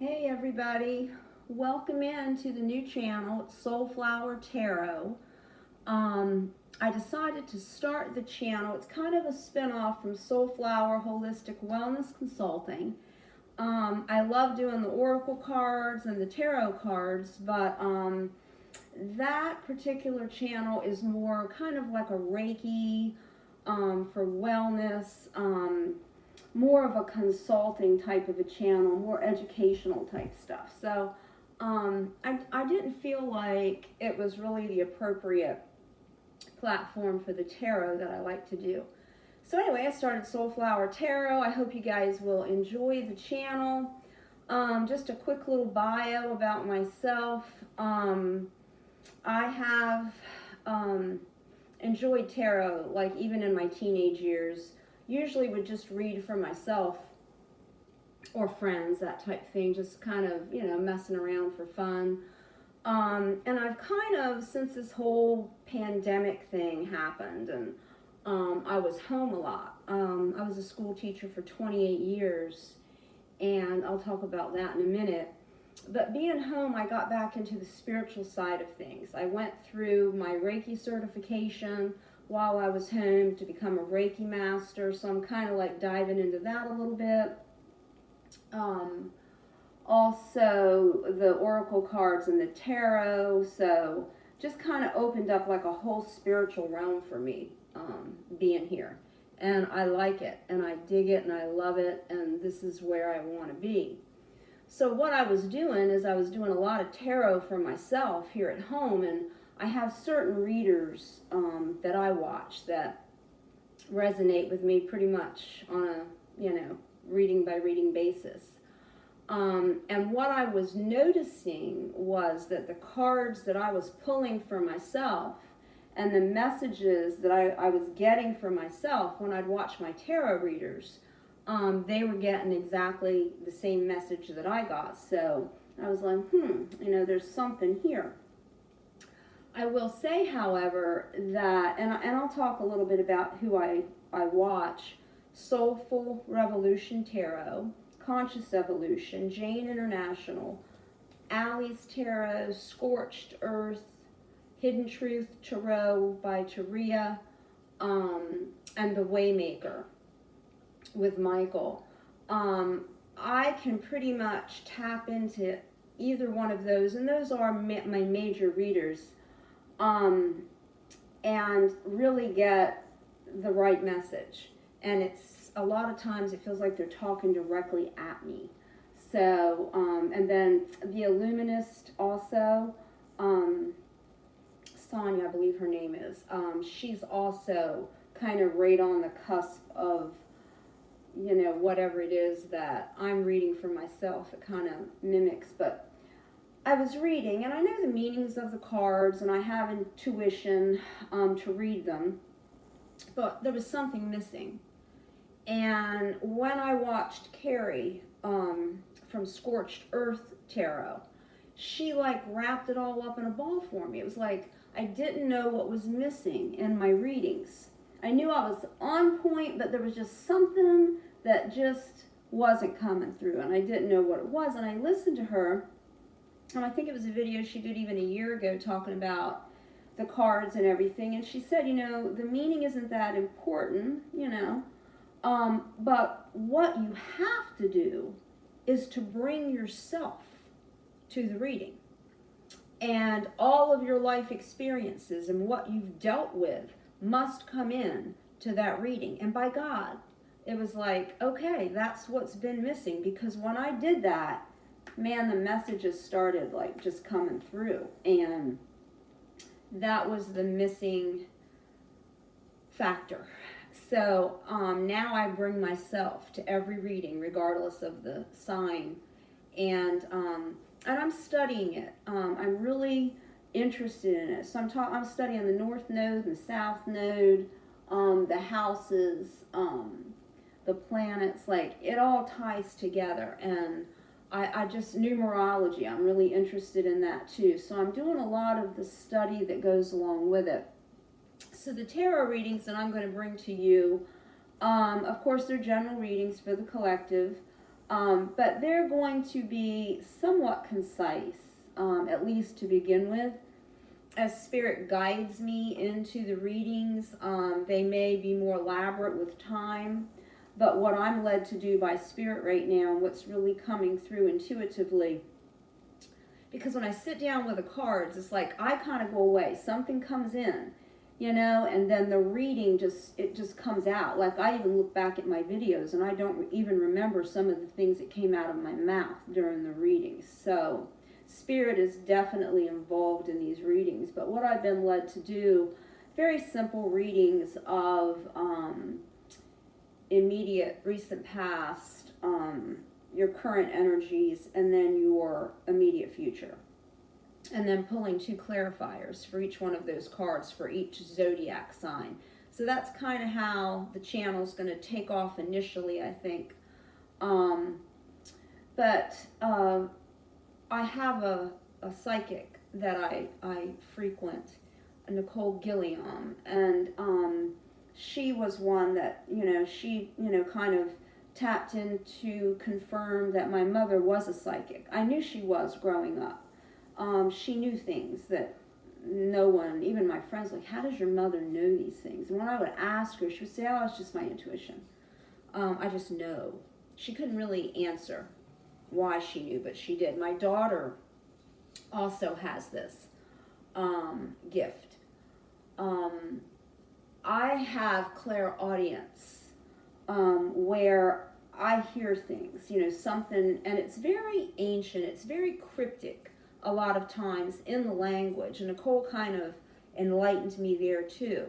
Hey everybody, welcome in to the new channel. It's Soulflower Tarot. I decided to start the channel. It's kind of a spin-off from Soulflower Holistic Wellness Consulting. I love doing the oracle cards and the tarot cards, but that particular channel is more kind of like a Reiki for wellness, more of a consulting type of a channel, more educational type stuff. So I didn't feel like it was really the appropriate platform for the tarot that I like to do. So anyway, I started Soulflower Tarot. I hope you guys will enjoy the channel. Just a quick little bio about myself. I have enjoyed tarot, like even in my teenage years. Usually would just read for myself or friends, that type thing, just kind of, messing around for fun. And I've kind of, since this whole pandemic thing happened, and I was home a lot. I was a school teacher for 28 years, and I'll talk about that in a minute. But being home, I got back into the spiritual side of things. I went through my Reiki certification while I was home to become a Reiki master, so I'm kind of like diving into that a little bit. Also, the oracle cards and the tarot, so just kind of opened up like a whole spiritual realm for me being here. And I like it, and I dig it, and I love it, and this is where I want to be. So what I was doing is I was doing a lot of tarot for myself here at home, and I have certain readers that I watch that resonate with me pretty much on a, reading by reading basis. And what I was noticing was that the cards that I was pulling for myself and the messages that I was getting for myself when I'd watch my tarot readers, they were getting exactly the same message that I got. So I was like, there's something here. I will say, however, that, and I'll talk a little bit about who I watch: Soulful Revolution Tarot, Conscious Evolution, Jane International, Allie's Tarot, Scorched Earth, Hidden Truth Tarot by Taria, and The Waymaker with Michael. I can pretty much tap into either one of those, and those are my major readers, and really get the right message. And it's a lot of times it feels like they're talking directly at me. So, and then the Illuminist also, Sonia, I believe her name is, she's also kind of right on the cusp of, whatever it is that I'm reading for myself. It kind of mimics, but I was reading, and I know the meanings of the cards, and I have intuition to read them, but there was something missing. And when I watched Carrie from Scorched Earth Tarot, she like wrapped it all up in a ball for me. It was like I didn't know what was missing in my readings. I knew I was on point, but there was just something that just wasn't coming through, and I didn't know what it was. And I listened to her, and I think it was a video she did even a year ago talking about the cards and everything, and she said, the meaning isn't that important, but what you have to do is to bring yourself to the reading, and all of your life experiences and what you've dealt with must come in to that reading. And by God, it was like, okay, that's what's been missing, because when I did that, man, the messages started like just coming through, and that was the missing factor. So now I bring myself to every reading, regardless of the sign, and I'm studying it. I'm really interested in it. So I'm studying the North Node and the South Node, the houses, the planets. Like, it all ties together, and I just, numerology, I'm really interested in that too. So I'm doing a lot of the study that goes along with it. So the tarot readings that I'm going to bring to you, of course, they're general readings for the collective. But they're going to be somewhat concise, at least to begin with. As Spirit guides me into the readings, they may be more elaborate with time. But what I'm led to do by Spirit right now, and what's really coming through intuitively, because when I sit down with the cards, it's like I kind of go away. Something comes in, and then the reading just comes out. Like I even look back at my videos and I don't even remember some of the things that came out of my mouth during the readings. So Spirit is definitely involved in these readings. But what I've been led to do, very simple readings of immediate, recent past, your current energies, and then your immediate future. And then pulling 2 clarifiers for each one of those cards for each zodiac sign. So that's kind of how the channel's going to take off initially, I think. But I have a psychic that I frequent, Nicole Gilliam, and she was one that, she, kind of tapped in to confirm that my mother was a psychic. I knew she was growing up. She knew things that no one, even my friends, like, how does your mother know these things? And when I would ask her, she would say, oh, it's just my intuition. I just know. She couldn't really answer why she knew, but she did. My daughter also has this gift. I have clairaudience, where I hear things, something, and it's very ancient, it's very cryptic a lot of times in the language, and Nicole kind of enlightened me there too.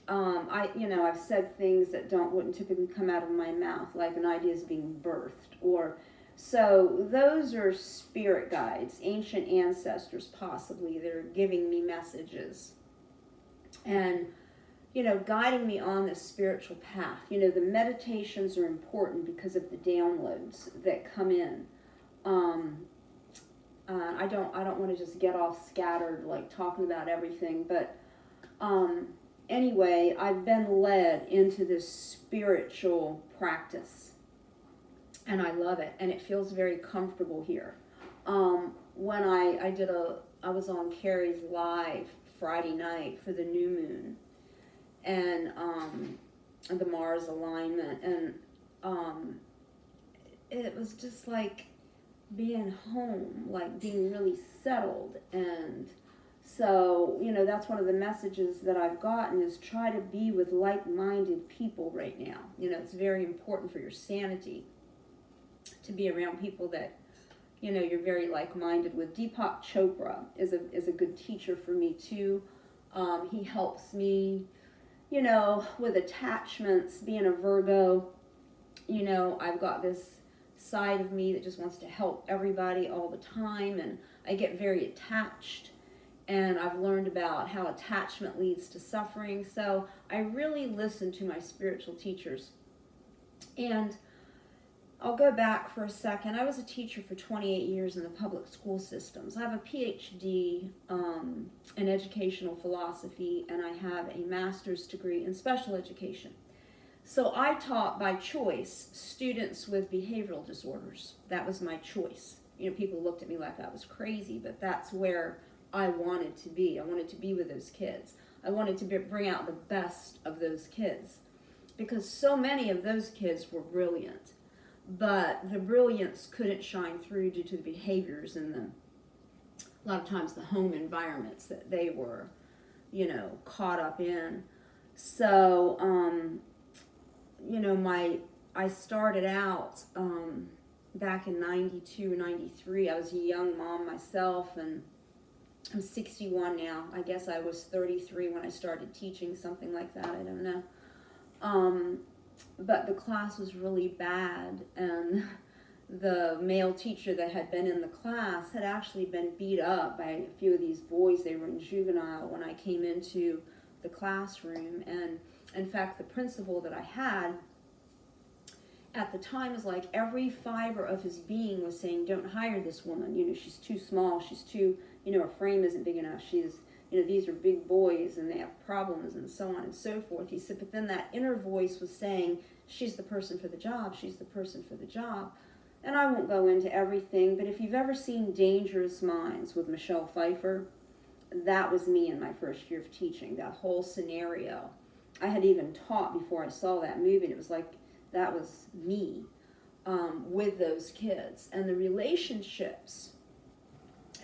I've said things that wouldn't typically come out of my mouth, like an idea is being birthed, so those are spirit guides, ancient ancestors possibly, that are giving me messages and, guiding me on this spiritual path. The meditations are important because of the downloads that come in. I don't want to just get all scattered, like talking about everything, but anyway, I've been led into this spiritual practice. And I love it, and it feels very comfortable here. When I was on Carrie's Live Friday night for the new moon, and the Mars alignment, and it was just like being home, like being really settled. And so, that's one of the messages that I've gotten, is try to be with like-minded people right now. It's very important for your sanity to be around people that, you're very like-minded with. Deepak Chopra is a good teacher for me too. He helps me, with attachments. Being a Virgo, I've got this side of me that just wants to help everybody all the time, and I get very attached, and I've learned about how attachment leads to suffering. So I really listen to my spiritual teachers. And I'll go back for a second. I was a teacher for 28 years in the public school systems. I have a PhD in educational philosophy, and I have a master's degree in special education. So I taught by choice students with behavioral disorders. That was my choice. People looked at me like I was crazy, but that's where I wanted to be. I wanted to be with those kids. I wanted to bring out the best of those kids, because so many of those kids were brilliant. But the brilliance couldn't shine through due to the behaviors and a lot of times the home environments that they were, caught up in. So, I started out back in 92, 93. I was a young mom myself, and I'm 61 now. I guess I was 33 when I started teaching, something like that. I don't know. But the class was really bad, and the male teacher that had been in the class had actually been beat up by a few of these boys. They were in juvenile when I came into the classroom, and in fact the principal that I had at the time was like, every fiber of his being was saying, don't hire this woman, she's too small, she's too, her frame isn't big enough, she's, these are big boys and they have problems and so on and so forth. He said, but then that inner voice was saying, she's the person for the job, she's the person for the job. And I won't go into everything, but if you've ever seen Dangerous Minds with Michelle Pfeiffer, that was me in my first year of teaching, that whole scenario. I had even taught before I saw that movie, and it was like that was me with those kids. And the relationships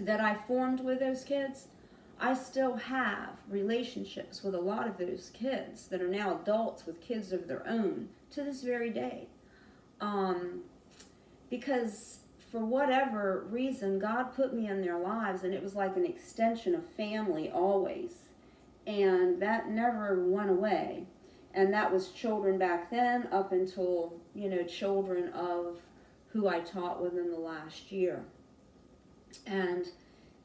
that I formed with those kids, I still have relationships with a lot of those kids that are now adults with kids of their own to this very day. Because for whatever reason, God put me in their lives, and it was like an extension of family always. And that never went away. And that was children back then up until, children of who I taught within the last year. And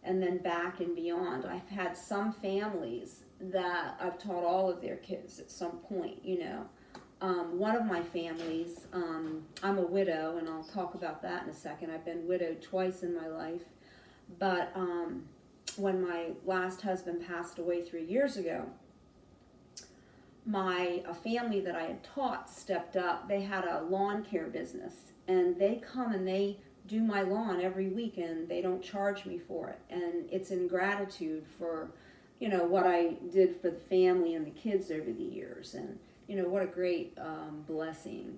then back and beyond. I've had some families that I've taught all of their kids at some point, One of my families, I'm a widow, and I'll talk about that in a second. I've been widowed twice in my life. But when my last husband passed away 3 years ago, a family that I had taught stepped up. They had a lawn care business, and they come and they do my lawn every week, and they don't charge me for it. And it's in gratitude for, what I did for the family and the kids over the years. And, what a great blessing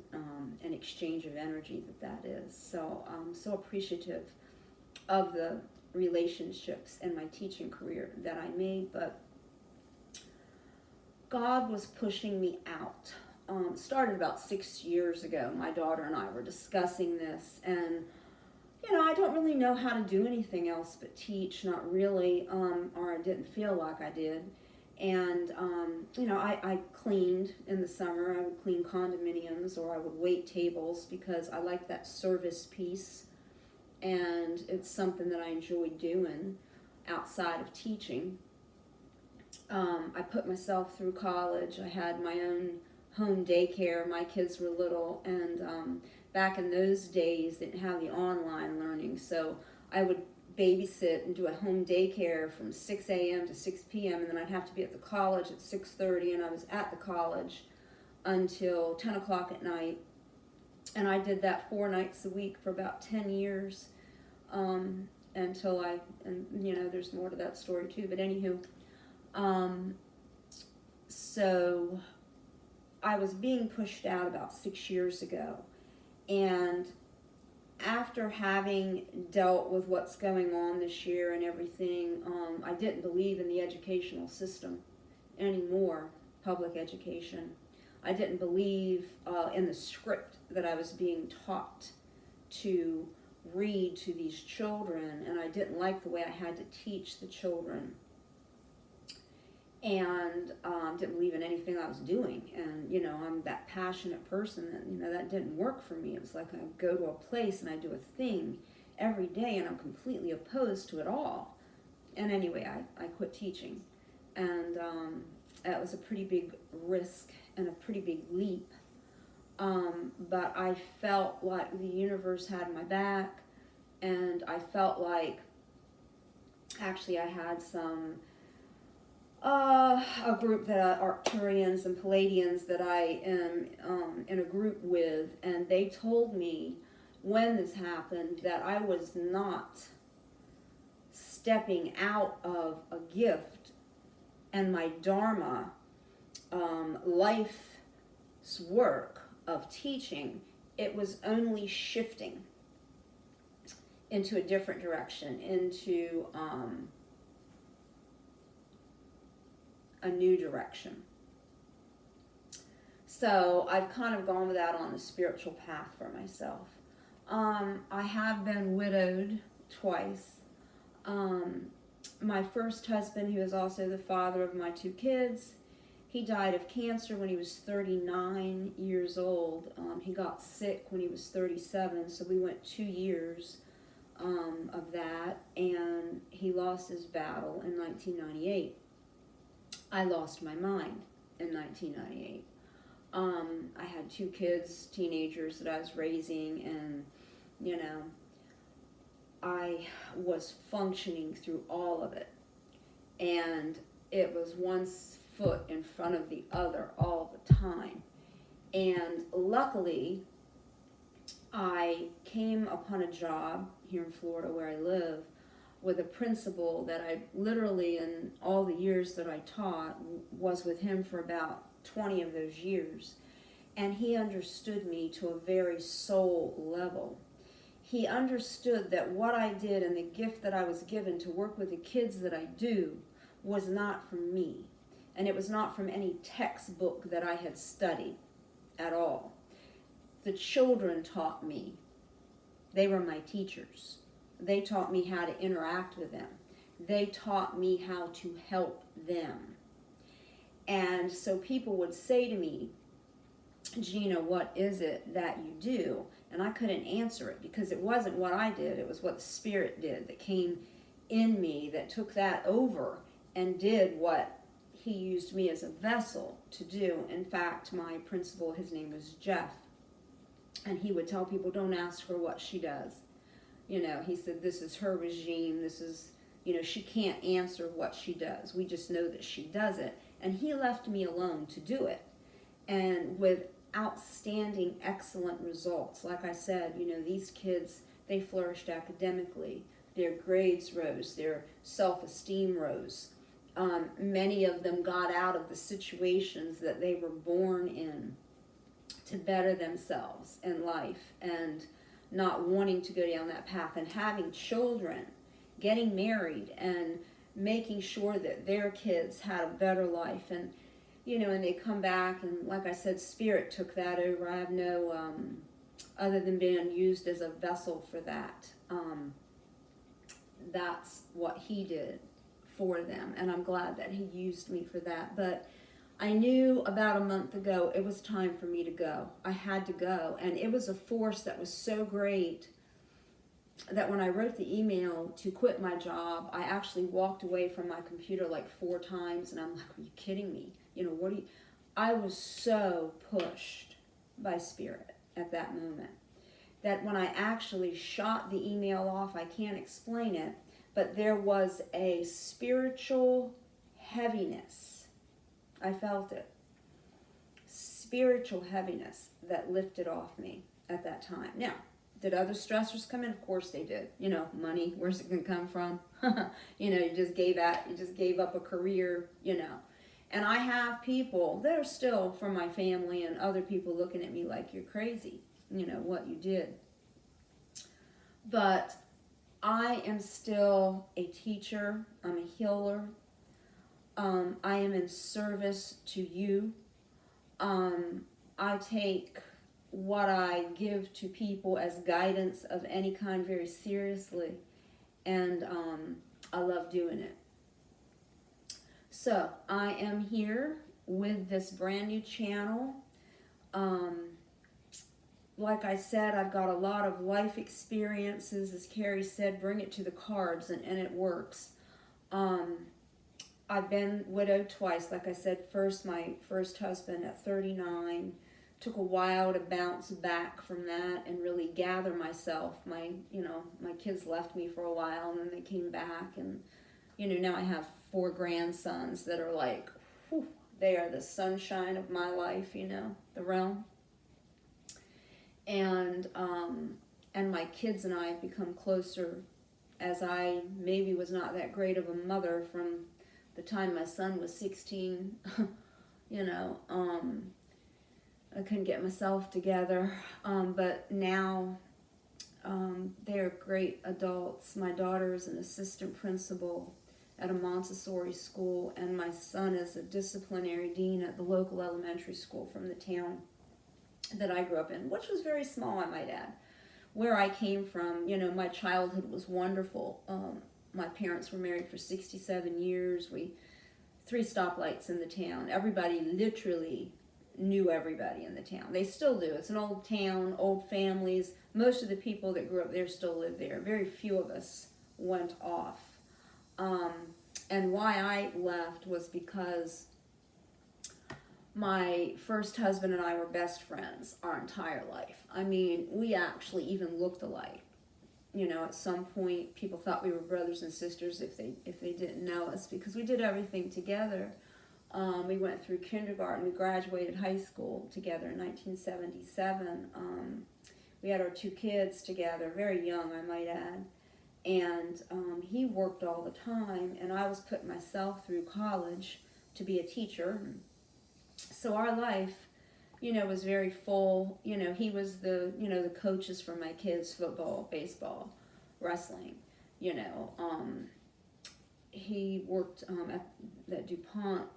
and exchange of energy that is. So I'm so appreciative of the relationships in my teaching career that I made. But God was pushing me out. Started about 6 years ago. My daughter and I were discussing this, and I don't really know how to do anything else but teach, not really, or I didn't feel like I did. And, I cleaned in the summer. I would clean condominiums, or I would wait tables because I like that service piece, and it's something that I enjoy doing outside of teaching. I put myself through college. I had my own home daycare. My kids were little, and back in those days, they didn't have the online learning, so I would babysit and do a home daycare from 6 a.m. to 6 p.m., and then I'd have to be at the college at 6:30, and I was at the college until 10 o'clock at night, and I did that 4 nights a week for about 10 years, until there's more to that story too, but anywho, so I was being pushed out about 6 years ago, and after having dealt with what's going on this year and everything, I didn't believe in the educational system anymore, public education. I didn't believe in the script that I was being taught to read to these children, and I didn't like the way I had to teach the children, and didn't believe in anything I was doing. And I'm that passionate person that that didn't work for me. It was like I go to a place and I do a thing every day, and I'm completely opposed to it all. And anyway, I quit teaching, and that was a pretty big risk and a pretty big leap. But I felt like the universe had my back, and I felt like actually I had some a group that Arcturians and Palladians that I am in a group with, and they told me when this happened that I was not stepping out of a gift and my dharma, life's work of teaching. It was only shifting into a different direction, into a new direction. So I've kind of gone with that on the spiritual path for myself. I have been widowed twice. My first husband, who is also the father of my 2 kids, he died of cancer when he was 39 years old. He got sick when he was 37, so we went 2 years of that, and he lost his battle in 1998. I lost my mind in 1998. I had 2 kids, teenagers that I was raising, and I was functioning through all of it, and it was one foot in front of the other all the time. And luckily, I came upon a job here in Florida where I live with a principal that I literally, in all the years that I taught, was with him for about 20 of those years. And he understood me to a very soul level. He understood that what I did and the gift that I was given to work with the kids that I do was not from me. And it was not from any textbook that I had studied at all. The children taught me. They were my teachers. They taught me how to interact with them. They taught me how to help them. And so people would say to me, Gina, what is it that you do? And I couldn't answer it because it wasn't what I did. It was what the Spirit did that came in me, that took that over and did what he used me as a vessel to do. In fact, my principal, his name was Jeff, and he would tell people, don't ask her what she does. You know, he said, this is her regime. This is, you know, she can't answer what she does. We just know that she does it. And he left me alone to do it. And with outstanding, excellent results. Like I said, you know, these kids, they flourished academically. Their grades rose. Their self-esteem rose. Many of them got out of the situations that they were born in to better themselves in life, and not wanting to go down that path, and having children, getting married, and making sure that their kids had a better life. And you know, and they come back, and like I said, Spirit took that over. I have no, other than being used as a vessel for that. That's what he did for them, and I'm glad that he used me for that. But I knew about a month ago it was time for me to go. I had to go, and it was a force that was so great that when I wrote the email to quit my job, I actually walked away from my computer like 4 times, and I'm like, are you kidding me? You know, what do you... I was so pushed by Spirit at that moment that when I actually shot the email off, I can't explain it, but there was a spiritual heaviness. I felt it. Spiritual heaviness that lifted off me at that time. Now, did other stressors come in? Of course they did. You know, money, where's it going to come from? You know, you just gave up a career, you know. And I have people that are still from my family and other people looking at me like, you're crazy, you know, what you did. But I am still a teacher. I'm a healer. I am in service to you. I take what I give to people as guidance of any kind very seriously, and I love doing it. So I am here with this brand new channel. Like I said, I've got a lot of life experiences. As Carrie said, bring it to the cards, and it works. I've been widowed twice. Like I said, my first husband at 39. Took a while to bounce back from that and really gather myself. My kids left me for a while, and then they came back, and you know, now I have 4 grandsons that are like, whew, they are the sunshine of my life, you know, the realm. And my kids and I have become closer, as I maybe was not that great of a mother from the time my son was 16, you know. I couldn't get myself together, but now they're great adults. My daughter is an assistant principal at a Montessori school, and my son is a disciplinary dean at the local elementary school from the town that I grew up in, which was very small, I might add. Where I came from, you know, my childhood was wonderful. My parents were married for 67 years. 3 stoplights in the town. Everybody literally knew everybody in the town. They still do. It's an old town, old families. Most of the people that grew up there still live there. Very few of us went off. And why I left was because my first husband and I were best friends our entire life. I mean, we actually even looked alike. You know, at some point, people thought we were brothers and sisters if they didn't know us, because we did everything together. We went through kindergarten. We graduated high school together in 1977. We had our 2 kids together, very young, I might add. And he worked all the time, and I was putting myself through college to be a teacher. So our life, was very full. He was the coaches for my kids, football, baseball, wrestling. He worked at DuPont.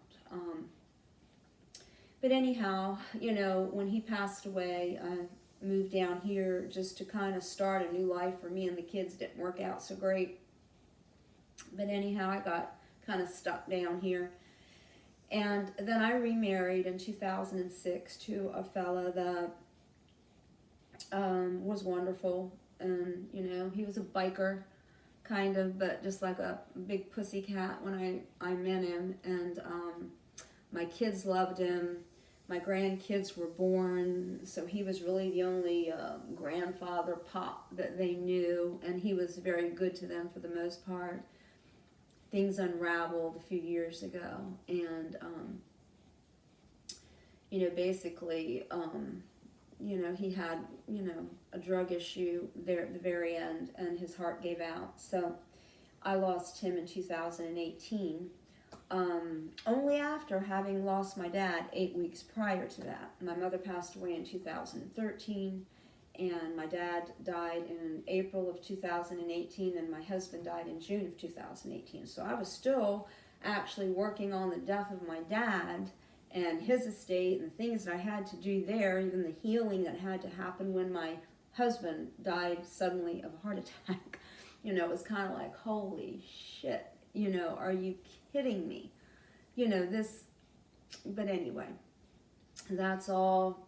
But anyhow, when he passed away, I moved down here just to kind of start a new life for me, and the kids didn't work out so great. But anyhow, I got kind of stuck down here. And then I remarried in 2006 to a fella that was wonderful. And, he was a biker, kind of, but just like a big pussycat when I met him. And my kids loved him. My grandkids were born, so he was really the only grandfather pop that they knew, and he was very good to them for the most part. Things unraveled a few years ago, and basically, he had a drug issue there at the very end, and his heart gave out. So I lost him in 2018. Only after having lost my dad 8 weeks prior to that. My mother passed away in 2013, and my dad died in April of 2018, and my husband died in June of 2018. So I was still actually working on the death of my dad and his estate and things that I had to do there, even the healing that had to happen when my husband died suddenly of a heart attack. It was kind of like, holy shit, are you kidding me? But anyway, that's all,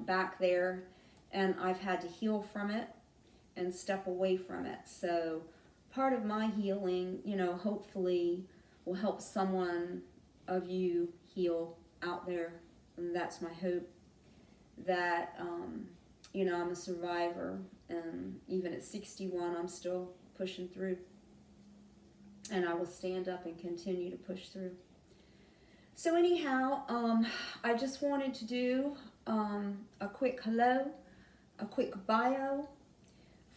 back there, and I've had to heal from it and step away from it. So part of my healing, hopefully will help someone of you heal out there, and that's my hope, that, I'm a survivor, and even at 61, I'm still pushing through. And I will stand up and continue to push through. So anyhow, I just wanted to do a quick hello, a quick bio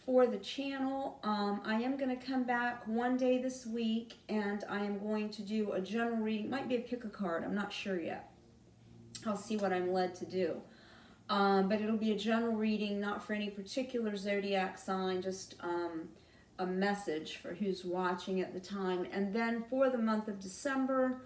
for the channel. I am going to come back one day this week, and I am going to do a general reading. Might be a pick a card, I'm not sure yet. I'll see what I'm led to do. But it'll be a general reading, not for any particular zodiac sign, just a message for who's watching at the time. And then for the month of December,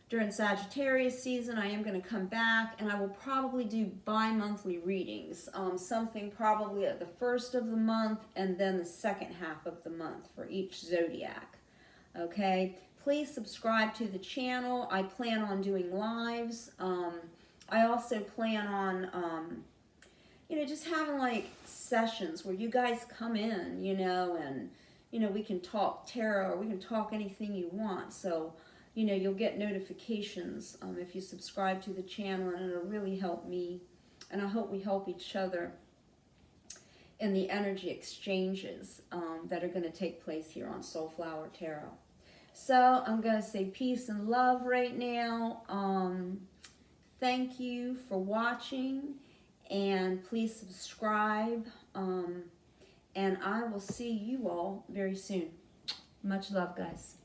during Sagittarius season, I am going to come back, and I will probably do bi-monthly readings. Something probably at the first of the month and then the second half of the month for each zodiac. Okay, please subscribe to the channel. I plan on doing lives. I also plan on just having like sessions where you guys come in, and, we can talk tarot, or we can talk anything you want. So, you'll get notifications if you subscribe to the channel, and it'll really help me. And I hope we help each other in the energy exchanges that are going to take place here on Soulflower Tarot. So, I'm going to say peace and love right now. Thank you for watching, and please subscribe, and I will see you all very soon. Much love, guys.